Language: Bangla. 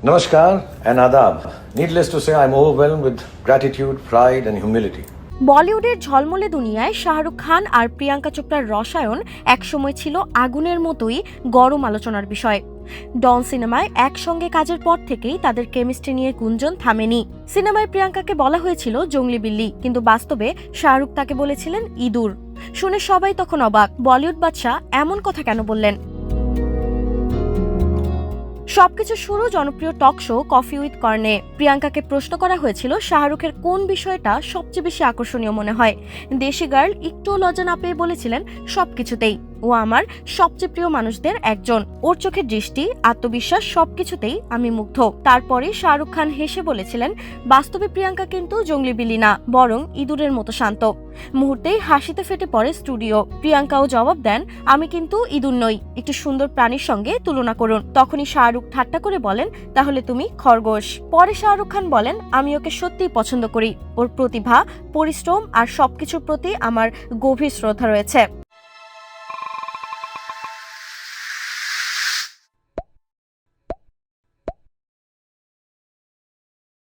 Namaskar and Adab. Needless to say, I'm overwhelmed with gratitude, pride, and humility. বলিউডের ঝলমলে দুনিয়ায় শাহরুখ খান আর প্রিয়াঙ্কা চোপড়ার রসায়ন একসময় ছিল আগুনের মতোই গরম আলোচনার বিষয়। ডন সিনেমায় একসঙ্গে কাজের পর থেকেই তাদের কেমিস্ট্রি নিয়ে গুঞ্জন থামেনি। সিনেমায় প্রিয়াঙ্কাকে বলা হয়েছিল জঙ্গলি বিল্লি, কিন্তু বাস্তবে শাহরুখ তাকে বলেছিলেন ইঁদুর। শুনে সবাই তখন অবাক, বলিউড বাদশা এমন কথা কেন বললেন? সবকিছু শুরু জনপ্রিয় টক শো কফি উইথ কর্নে। প্রিয়াঙ্কাকে প্রশ্ন করা হয়েছিল শাহরুখের কোন বিষয়টা সবচেয়ে বেশি আকর্ষণীয় মনে হয়। দেশি গার্ল একটুও লজ্জা না পেয়ে বলেছিলেন সবকিছুতেই। ও আমার সবচেয়ে প্রিয় মানুষদের একজন, ওর চোখের দৃষ্টি, আত্মবিশ্বাস সবকিছুতেই আমি মুগ্ধ। তারপরে শাহরুখ খান হেসে বলেছিলেন বাস্তবে প্রিয়াঙ্কা কিন্তু জঙ্গলি বিল্লি না, বরং ইঁদুরের মতো শান্ত। মুহূর্তেই হাসিতে ফেটে পড়ে স্টুডিও। প্রিয়াঙ্কাও জবাব দেন, আমি কিন্তু ইঁদুর নই, একটু সুন্দর প্রাণীর সঙ্গে তুলনা করুন। তখনই শাহরুখ ঠাট্টা করে বলেন, তাহলে তুমি খরগোশ। পরে শাহরুখ খান বলেন, আমি ওকে সত্যিই পছন্দ করি, ওর প্রতিভা, পরিশ্রম আর সবকিছুর প্রতি আমার গভীর শ্রদ্ধা রয়েছে।